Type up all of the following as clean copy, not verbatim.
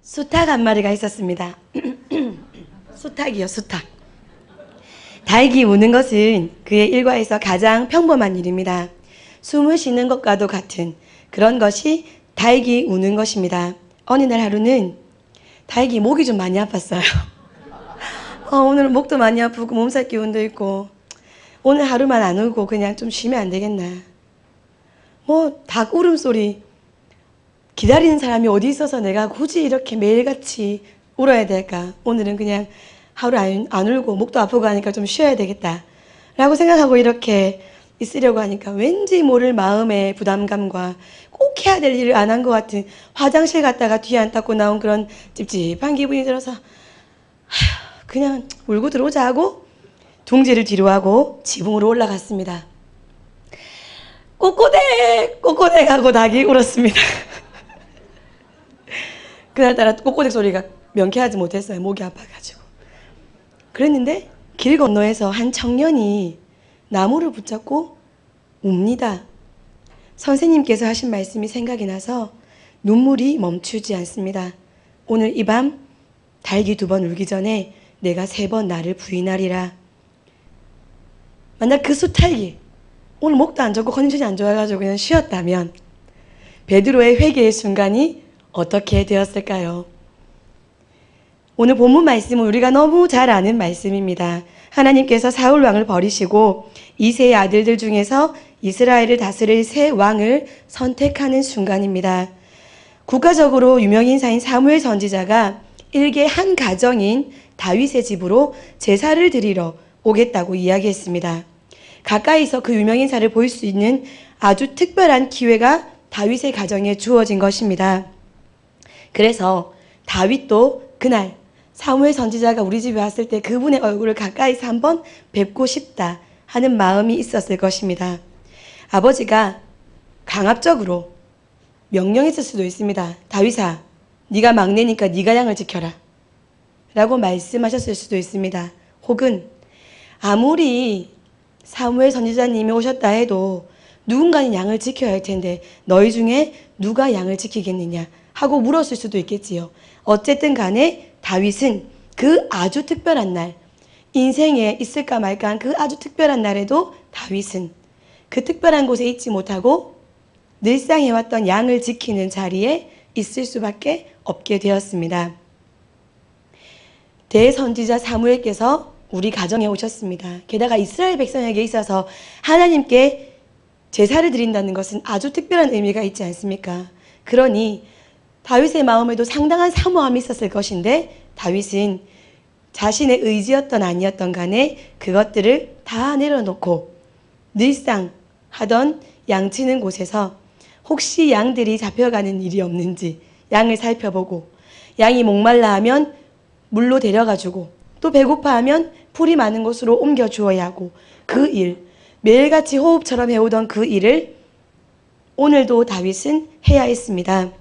수탉 한 마리가 있었습니다. 수탉이요, 수탉. 닭이 우는 것은 그의 일과에서 가장 평범한 일입니다. 숨을 쉬는 것과도 같은 그런 것이 닭이 우는 것입니다. 어느 날 하루는 닭이 목이 좀 많이 아팠어요. 오늘은 목도 많이 아프고 몸살 기운도 있고 오늘 하루만 안 울고 그냥 좀 쉬면 안 되겠나. 닭 울음소리 기다리는 사람이 어디 있어서 내가 굳이 이렇게 매일같이 울어야 될까. 오늘은 그냥 하루 안 울고 목도 아프고 하니까 좀 쉬어야 되겠다 라고 생각하고 이렇게 있으려고 하니까 왠지 모를 마음의 부담감과 꼭 해야 될 일을 안 한 것 같은, 화장실 갔다가 뒤에 안 닦고 나온 그런 찝찝한 기분이 들어서 그냥 울고 들어오자 하고 둥지를 뒤로 하고 지붕으로 올라갔습니다. 꼬꼬댁 하고 닭이 울었습니다. 그날따라 꼬꼬댁 소리가 명쾌하지 못했어요. 목이 아파가지고. 그랬는데 길 건너에서 한 청년이 나무를 붙잡고 웁니다. 선생님께서 하신 말씀이 생각이 나서 눈물이 멈추지 않습니다. 오늘 이 밤 닭이 2번 울기 전에 내가 3번 나를 부인하리라. 만약 그 수탉이 오늘 목도 안 좋고 컨디션이 안 좋아가지고 그냥 쉬었다면 베드로의 회개의 순간이 어떻게 되었을까요? 오늘 본문 말씀은 우리가 너무 잘 아는 말씀입니다. 하나님께서 사울 왕을 버리시고 이새의 아들들 중에서 이스라엘을 다스릴 새 왕을 선택하는 순간입니다. 국가적으로 유명인사인 사무엘 선지자가 일개 한 가정인 다윗의 집으로 제사를 드리러 오겠다고 이야기했습니다. 가까이서 그 유명인사를 볼 수 있는 아주 특별한 기회가 다윗의 가정에 주어진 것입니다. 그래서 다윗도 그날 사무엘 선지자가 우리 집에 왔을 때 그분의 얼굴을 가까이서 한번 뵙고 싶다 하는 마음이 있었을 것입니다. 아버지가 강압적으로 명령했을 수도 있습니다. 다윗아, 네가 막내니까 네가 양을 지켜라 라고 말씀하셨을 수도 있습니다. 혹은 아무리 사무엘 선지자님이 오셨다 해도 누군가는 양을 지켜야 할 텐데 너희 중에 누가 양을 지키겠느냐 하고 물었을 수도 있겠지요. 어쨌든 간에 다윗은 그 아주 특별한 날, 인생에 있을까 말까 한 그 아주 특별한 날에도 다윗은 그 특별한 곳에 있지 못하고 늘상 해왔던 양을 지키는 자리에 있을 수밖에 없게 되었습니다. 대선지자 사무엘께서 우리 가정에 오셨습니다. 게다가 이스라엘 백성에게 있어서 하나님께 제사를 드린다는 것은 아주 특별한 의미가 있지 않습니까? 그러니 다윗의 마음에도 상당한 사모함이 있었을 것인데 다윗은 자신의 의지였던 아니었던 간에 그것들을 다 내려놓고 늘상 하던 양치는 곳에서 혹시 양들이 잡혀가는 일이 없는지 양을 살펴보고 양이 목말라 하면 물로 데려가주고 또 배고파하면 풀이 많은 곳으로 옮겨 주어야 하고 그 일, 매일같이 호흡처럼 해오던 그 일을 오늘도 다윗은 해야 했습니다.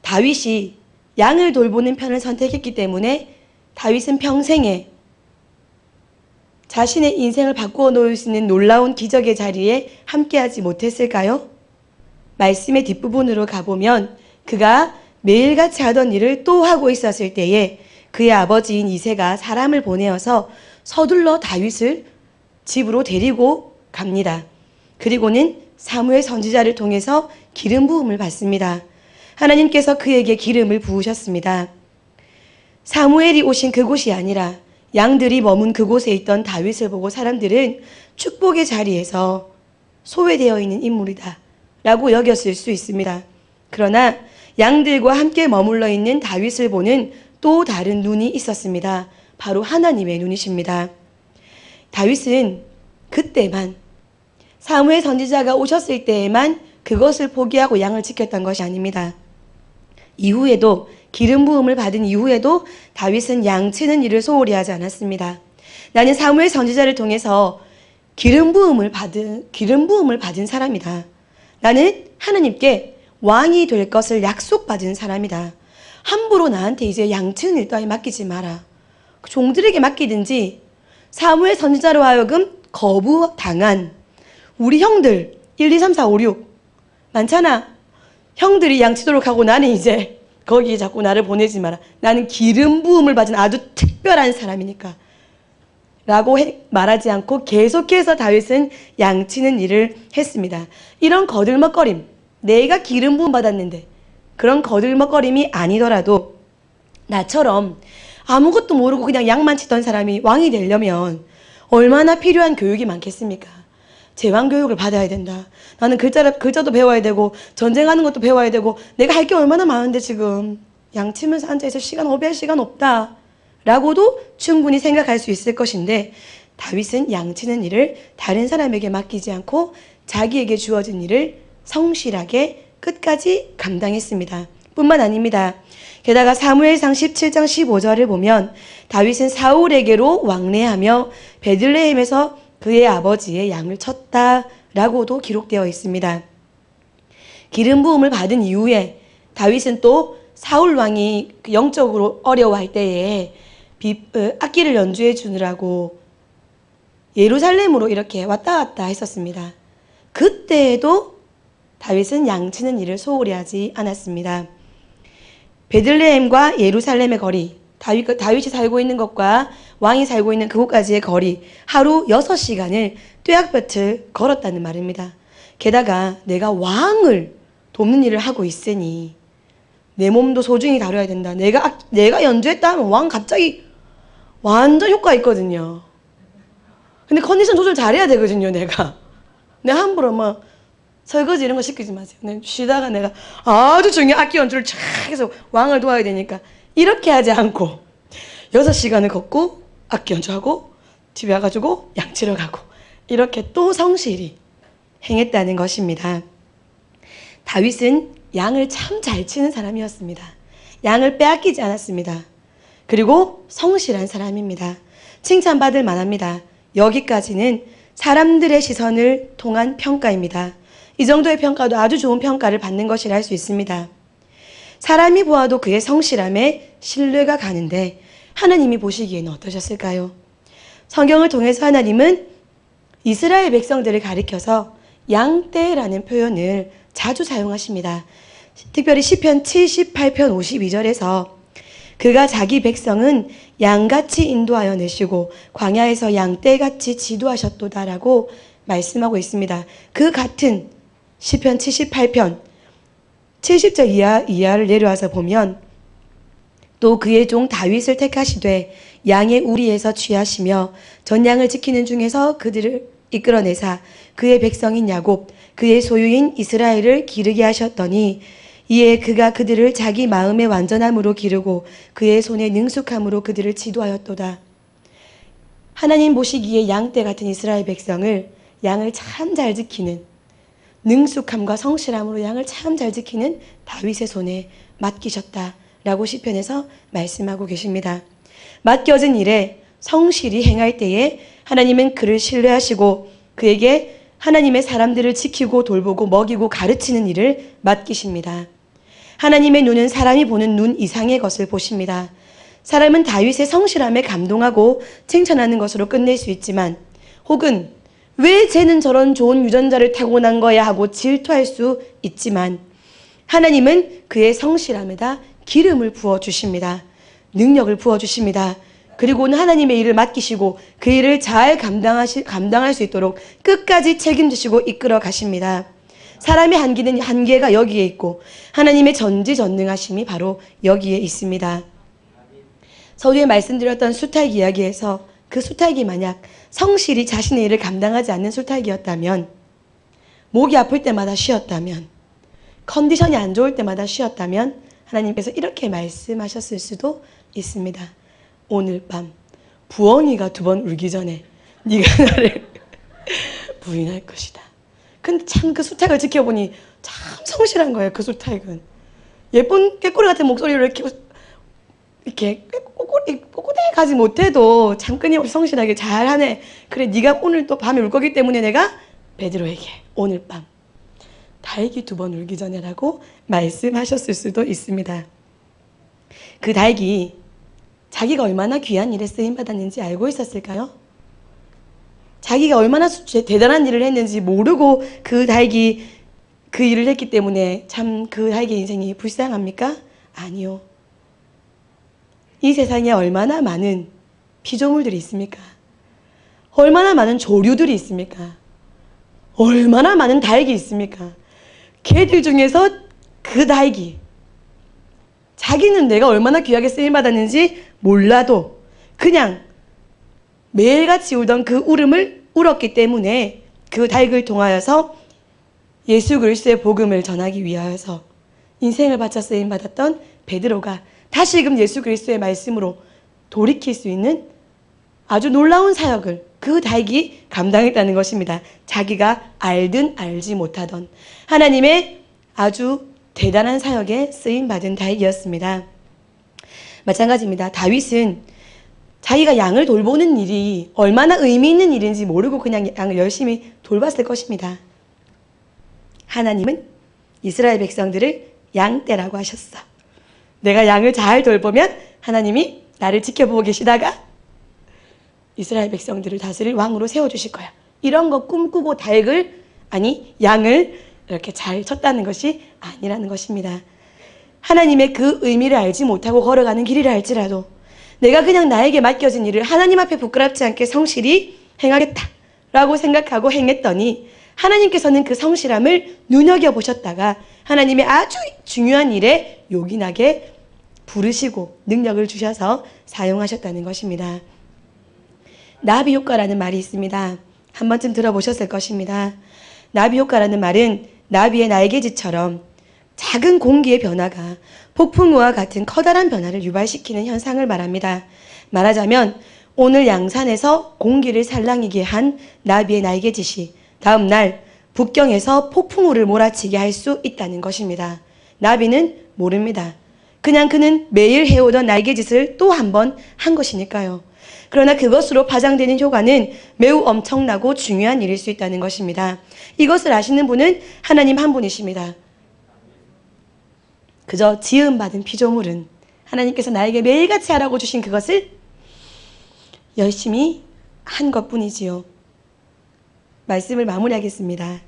다윗이 양을 돌보는 편을 선택했기 때문에 다윗은 평생에 자신의 인생을 바꾸어 놓을 수 있는 놀라운 기적의 자리에 함께하지 못했을까요? 말씀의 뒷부분으로 가보면 그가 매일같이 하던 일을 또 하고 있었을 때에 그의 아버지인 이새가 사람을 보내어서 서둘러 다윗을 집으로 데리고 갑니다. 그리고는 사무엘 선지자를 통해서 기름 부음을 받습니다. 하나님께서 그에게 기름을 부으셨습니다. 사무엘이 오신 그곳이 아니라 양들이 머문 그곳에 있던 다윗을 보고 사람들은 축복의 자리에서 소외되어 있는 인물이다 라고 여겼을 수 있습니다. 그러나 양들과 함께 머물러 있는 다윗을 보는 또 다른 눈이 있었습니다. 바로 하나님의 눈이십니다. 다윗은 그때만, 사무엘 선지자가 오셨을 때에만 그것을 포기하고 양을 지켰던 것이 아닙니다. 이후에도, 기름 부음을 받은 이후에도 다윗은 양치는 일을 소홀히 하지 않았습니다. 나는 사무엘 선지자를 통해서 기름 부음을 받은 사람이다. 나는 하나님께 왕이 될 것을 약속받은 사람이다. 함부로 나한테 이제 양치는 일 따위 맡기지 마라. 종들에게 맡기든지 사무엘 선지자로 하여금 거부당한 우리 형들 1, 2, 3, 4, 5, 6 많잖아. 형들이 양치도록 하고 나는 이제 거기에 자꾸 나를 보내지 마라. 나는 기름 부음을 받은 아주 특별한 사람이니까. 라고 말하지 않고 계속해서 다윗은 양치는 일을 했습니다. 이런 거들먹거림, 내가 기름 부음 받았는데 그런 거들먹거림이 아니더라도 나처럼 아무것도 모르고 그냥 양만 치던 사람이 왕이 되려면 얼마나 필요한 교육이 많겠습니까? 제왕 교육을 받아야 된다. 나는 글자도 배워야 되고 전쟁하는 것도 배워야 되고 내가 할 게 얼마나 많은데 지금 양치면서 앉아있을 시간, 허비할 시간 없다 라고도 충분히 생각할 수 있을 것인데, 다윗은 양치는 일을 다른 사람에게 맡기지 않고 자기에게 주어진 일을 성실하게 끝까지 감당했습니다. 뿐만 아닙니다. 게다가 사무엘상 17장 15절을 보면 다윗은 사울에게로 왕래하며 베들레헴에서 그의 아버지의 양을 쳤다라고도 기록되어 있습니다. 기름 부음을 받은 이후에 다윗은 또 사울 왕이 영적으로 어려워할 때에 악기를 연주해 주느라고 예루살렘으로 이렇게 왔다 갔다 했었습니다. 그때에도 다윗은 양치는 일을 소홀히 하지 않았습니다. 베들레헴과 예루살렘의 거리, 다윗이 살고 있는 것과 왕이 살고 있는 그곳까지의 거리, 하루 6시간을 뙤약볕을 걸었다는 말입니다. 게다가 내가 왕을 돕는 일을 하고 있으니 내 몸도 소중히 다뤄야 된다. 내가 연주했다 하면 왕 갑자기 완전 효과 있거든요. 근데 컨디션 조절 잘해야 되거든요, 내가. 내가 함부로 막 설거지 이런 거 시키지 마세요. 쉬다가 내가 아주 중요한 악기 연주를 쫙 해서 왕을 도와야 되니까 이렇게 하지 않고 6시간을 걷고 악기 연주하고 집에 와가지고 양치러 가고 이렇게 또 성실히 행했다는 것입니다. 다윗은 양을 참 잘 치는 사람이었습니다. 양을 빼앗기지 않았습니다. 그리고 성실한 사람입니다. 칭찬받을 만합니다. 여기까지는 사람들의 시선을 통한 평가입니다. 이 정도의 평가도 아주 좋은 평가를 받는 것이라 할 수 있습니다. 사람이 보아도 그의 성실함에 신뢰가 가는데 하나님이 보시기에는 어떠셨을까요? 성경을 통해서 하나님은 이스라엘 백성들을 가리켜서 양떼라는 표현을 자주 사용하십니다. 특별히 시편 78편 52절에서 그가 자기 백성은 양같이 인도하여 내시고 광야에서 양떼같이 지도하셨도다라고 말씀하고 있습니다. 그 같은 시편 78편 70절 이하를 내려와서 보면 또 그의 종 다윗을 택하시되 양의 우리에서 취하시며 전양을 지키는 중에서 그들을 이끌어내사 그의 백성인 야곱 그의 소유인 이스라엘을 기르게 하셨더니 이에 그가 그들을 자기 마음의 완전함으로 기르고 그의 손의 능숙함으로 그들을 지도하였도다. 하나님 보시기에 양떼 같은 이스라엘 백성을 양을 참 잘 지키는 능숙함과 성실함으로 양을 참 잘 지키는 다윗의 손에 맡기셨다라고 시편에서 말씀하고 계십니다. 맡겨진 일에 성실히 행할 때에 하나님은 그를 신뢰하시고 그에게 하나님의 사람들을 지키고 돌보고 먹이고 가르치는 일을 맡기십니다. 하나님의 눈은 사람이 보는 눈 이상의 것을 보십니다. 사람은 다윗의 성실함에 감동하고 칭찬하는 것으로 끝낼 수 있지만 혹은 왜 쟤는 저런 좋은 유전자를 타고난 거야 하고 질투할 수 있지만 하나님은 그의 성실함에다 기름을 부어주십니다. 능력을 부어주십니다. 그리고는 하나님의 일을 맡기시고 그 일을 잘 감당할 수 있도록 끝까지 책임지시고 이끌어 가십니다. 사람의 한계가 여기에 있고 하나님의 전지전능하심이 바로 여기에 있습니다. 서두에 말씀드렸던 수탉 이야기에서 그 수탉이 만약 성실히 자신의 일을 감당하지 않는 수탉이었다면, 목이 아플 때마다 쉬었다면, 컨디션이 안 좋을 때마다 쉬었다면 하나님께서 이렇게 말씀하셨을 수도 있습니다. 오늘 밤 부엉이가 2번 울기 전에 네가 나를 부인할 것이다. 근데 참 그 수탉을 지켜보니 참 성실한 거예요. 그 수탉은 예쁜 꾀꼬리 같은 목소리로 이렇게 꼬꼬대 가지 못해도 참 끊임없이 성실하게 잘하네. 그래, 네가 오늘 또 밤에 울 거기 때문에 내가 베드로에게 오늘 밤 다육이 2번 울기 전에라고 말씀하셨을 수도 있습니다. 그 다육이 자기가 얼마나 귀한 일에 쓰임받았는지 알고 있었을까요? 자기가 얼마나 대단한 일을 했는지 모르고 그 다육이 그 일을 했기 때문에 참 그 아이의 인생이 불쌍합니까? 아니요. 이 세상에 얼마나 많은 피조물들이 있습니까? 얼마나 많은 조류들이 있습니까? 얼마나 많은 다육이 있습니까? 걔들 중에서 그 다육이, 자기는 내가 얼마나 귀하게 쓰임받았는지 몰라도 그냥 매일같이 울던 그 울음을 울었기 때문에 그 다육을 통하여서 예수 그리스도의 복음을 전하기 위하여서 인생을 바쳐 쓰임받았던 베드로가 다시금 예수 그리스도의 말씀으로 돌이킬 수 있는 아주 놀라운 사역을 그 다육이 감당했다는 것입니다. 자기가 알든 알지 못하던 하나님의 아주 대단한 사역에 쓰임받은 다육이었습니다. 마찬가지입니다. 다윗은 자기가 양을 돌보는 일이 얼마나 의미 있는 일인지 모르고 그냥 양을 열심히 돌봤을 것입니다. 하나님은 이스라엘 백성들을 양떼라고 하셨어. 내가 양을 잘 돌보면 하나님이 나를 지켜보고 계시다가 이스라엘 백성들을 다스릴 왕으로 세워주실 거야. 이런 거 꿈꾸고 양을 이렇게 잘 쳤다는 것이 아니라는 것입니다. 하나님의 그 의미를 알지 못하고 걸어가는 길이라 할지라도 내가 그냥 나에게 맡겨진 일을 하나님 앞에 부끄럽지 않게 성실히 행하겠다라고 생각하고 행했더니 하나님께서는 그 성실함을 눈여겨보셨다가 하나님의 아주 중요한 일에 요긴하게 부르시고 능력을 주셔서 사용하셨다는 것입니다. 나비 효과라는 말이 있습니다. 한 번쯤 들어보셨을 것입니다. 나비 효과라는 말은 나비의 날개짓처럼 작은 공기의 변화가 폭풍우와 같은 커다란 변화를 유발시키는 현상을 말합니다. 말하자면 오늘 양산에서 공기를 살랑이게 한 나비의 날개짓이 다음 날 북경에서 폭풍우를 몰아치게 할 수 있다는 것입니다. 나비는 모릅니다. 그냥 그는 매일 해오던 날개짓을 또 한 번 한 것이니까요. 그러나 그것으로 파장되는 효과는 매우 엄청나고 중요한 일일 수 있다는 것입니다. 이것을 아시는 분은 하나님 한 분이십니다. 그저 지음받은 피조물은 하나님께서 나에게 매일같이 하라고 주신 그것을 열심히 한 것뿐이지요. 말씀을 마무리하겠습니다.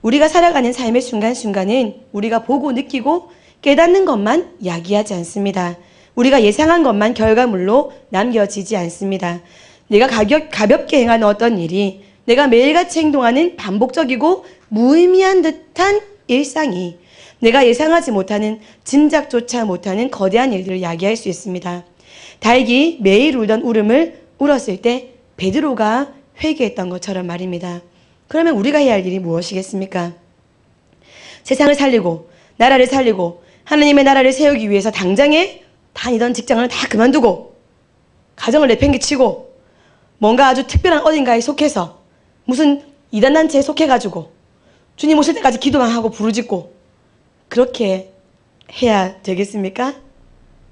우리가 살아가는 삶의 순간순간은 우리가 보고 느끼고 깨닫는 것만 야기하지 않습니다. 우리가 예상한 것만 결과물로 남겨지지 않습니다. 내가 가볍게 행하는 어떤 일이 내가 매일같이 행동하는 반복적이고 무의미한 듯한 일상이 내가 예상하지 못하는 짐작조차 못하는 거대한 일들을 야기할 수 있습니다. 다윗이 매일 울던 울음을 울었을 때 베드로가 회개했던 것처럼 말입니다. 그러면 우리가 해야 할 일이 무엇이겠습니까? 세상을 살리고 나라를 살리고 하나님의 나라를 세우기 위해서 당장에 다니던 직장을 다 그만두고 가정을 내팽개치고 뭔가 아주 특별한 어딘가에 속해서 무슨 이단단체에 속해가지고 주님 오실 때까지 기도만 하고 부르짖고 그렇게 해야 되겠습니까?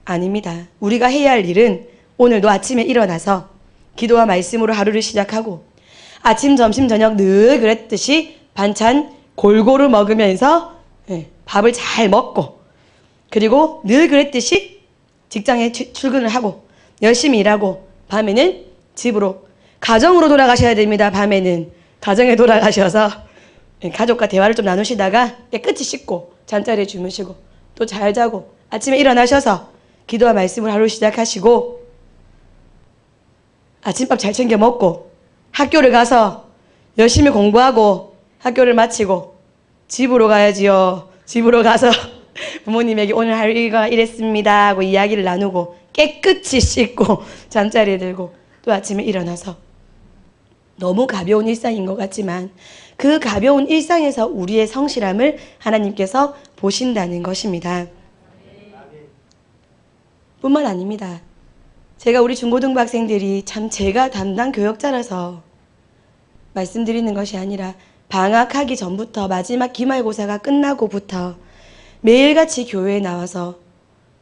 아닙니다. 우리가 해야 할 일은 오늘도 아침에 일어나서 기도와 말씀으로 하루를 시작하고 아침, 점심, 저녁 늘 그랬듯이 반찬 골고루 먹으면서 밥을 잘 먹고 그리고 늘 그랬듯이 직장에 출근을 하고 열심히 일하고 밤에는 집으로 가정으로 돌아가셔야 됩니다. 밤에는 가정에 돌아가셔서 가족과 대화를 좀 나누시다가 깨끗이 씻고 잠자리에 주무시고 또 잘 자고 아침에 일어나셔서 기도와 말씀을 하루 시작하시고 아침밥 잘 챙겨 먹고 학교를 가서 열심히 공부하고 학교를 마치고 집으로 가야지요. 집으로 가서 부모님에게 오늘 할 일과 이랬습니다 하고 이야기를 나누고 깨끗이 씻고 잠자리에 들고 또 아침에 일어나서 너무 가벼운 일상인 것 같지만 그 가벼운 일상에서 우리의 성실함을 하나님께서 보신다는 것입니다. 뿐만 아닙니다. 제가 우리 중고등부 학생들이 참 제가 담당 교역자라서 말씀드리는 것이 아니라 방학하기 전부터 마지막 기말고사가 끝나고부터 매일같이 교회에 나와서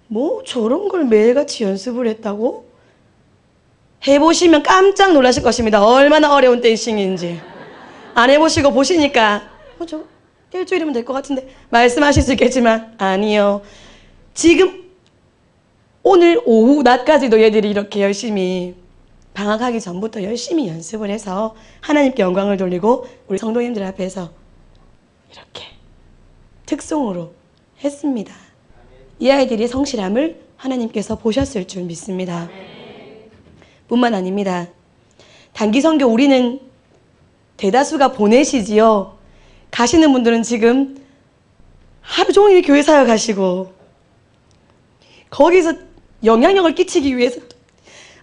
뭐 저런 걸 매일같이 연습을 했다고? 해보시면 깜짝 놀라실 것입니다. 얼마나 어려운 댄싱인지. 안 해보시고 보시니까 저 일주일이면 될 것 같은데 말씀하실 수 있겠지만 아니요. 지금 오늘 오후 낮까지도 얘들이 이렇게 열심히 방학하기 전부터 열심히 연습을 해서 하나님께 영광을 돌리고 우리 성도님들 앞에서 이렇게 특송으로 했습니다. 이 아이들의 성실함을 하나님께서 보셨을 줄 믿습니다. 뿐만 아닙니다. 단기 선교 우리는 대다수가 보내시지요. 가시는 분들은 지금 하루 종일 교회 사역하시고 거기서 영향력을 끼치기 위해서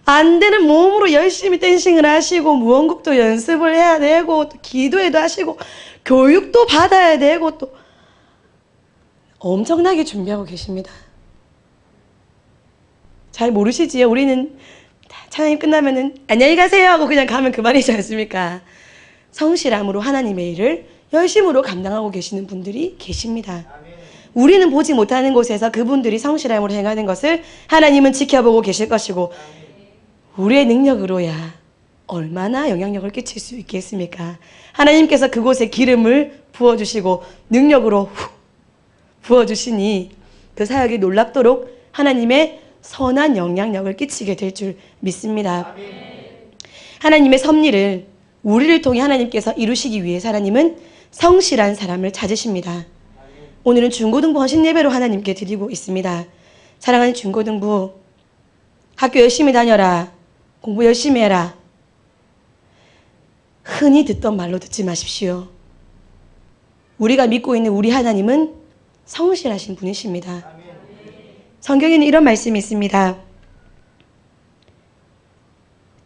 안 되는 몸으로 열심히 댄싱을 하시고 무언국도 연습을 해야 되고 또 기도회도 하시고 교육도 받아야 되고 또 엄청나게 준비하고 계십니다. 잘 모르시지요? 우리는 찬양이 끝나면은 안녕히 가세요 하고 그냥 가면 그만이지 않습니까? 성실함으로 하나님의 일을 열심으로 감당하고 계시는 분들이 계십니다. 우리는 보지 못하는 곳에서 그분들이 성실함으로 행하는 것을 하나님은 지켜보고 계실 것이고 우리의 능력으로야 얼마나 영향력을 끼칠 수 있겠습니까? 하나님께서 그곳에 기름을 부어주시고 능력으로 부어주시니 그 사역이 놀랍도록 하나님의 선한 영향력을 끼치게 될 줄 믿습니다. 하나님의 섭리를 우리를 통해 하나님께서 이루시기 위해 하나님은 성실한 사람을 찾으십니다. 오늘은 중고등부 헌신 예배로 하나님께 드리고 있습니다. 사랑하는 중고등부, 학교 열심히 다녀라, 공부 열심히 해라. 흔히 듣던 말로 듣지 마십시오. 우리가 믿고 있는 우리 하나님은 성실하신 분이십니다. 성경에는 이런 말씀이 있습니다.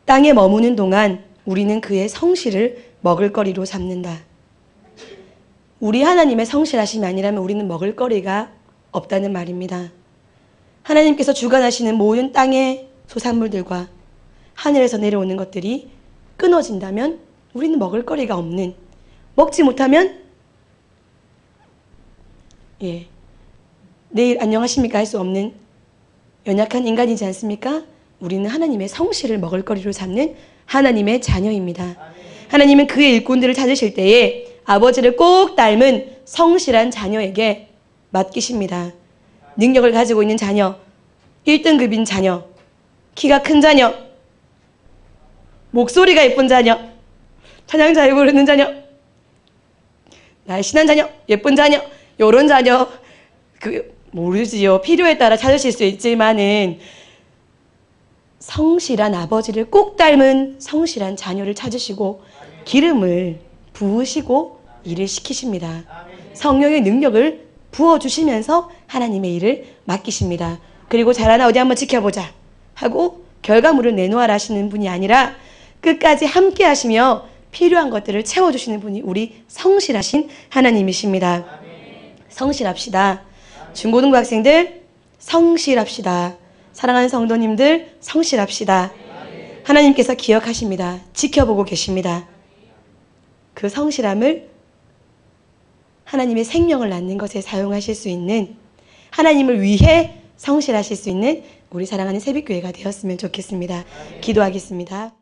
땅에 머무는 동안 우리는 그의 성실을 먹을거리로 삼는다. 우리 하나님의 성실하심이 아니라면 우리는 먹을거리가 없다는 말입니다. 하나님께서 주관하시는 모든 땅의 소산물들과 하늘에서 내려오는 것들이 끊어진다면 우리는 먹을거리가 없는, 먹지 못하면 내일 안녕하십니까 할 수 없는 연약한 인간이지 않습니까? 우리는 하나님의 성실을 먹을거리로 삼는 하나님의 자녀입니다. 하나님은 그의 일꾼들을 찾으실 때에 아버지를 꼭 닮은 성실한 자녀에게 맡기십니다. 능력을 가지고 있는 자녀, 1등급인 자녀, 키가 큰 자녀, 목소리가 예쁜 자녀, 찬양 잘 부르는 자녀, 날씬한 자녀, 예쁜 자녀, 요런 자녀, 모르지요. 필요에 따라 찾으실 수 있지만은 성실한 아버지를 꼭 닮은 성실한 자녀를 찾으시고 기름을 부으시고 일을 시키십니다. 성령의 능력을 부어주시면서 하나님의 일을 맡기십니다. 그리고 잘하나 어디 한번 지켜보자 하고 결과물을 내놓아라 하시는 분이 아니라 끝까지 함께 하시며 필요한 것들을 채워주시는 분이 우리 성실하신 하나님이십니다. 성실합시다. 중고등부 학생들 성실합시다. 사랑하는 성도님들 성실합시다. 하나님께서 기억하십니다. 지켜보고 계십니다. 그 성실함을 하나님의 생명을 낳는 것에 사용하실 수 있는, 하나님을 위해 성실하실 수 있는 우리 사랑하는 새벽교회가 되었으면 좋겠습니다. 기도하겠습니다.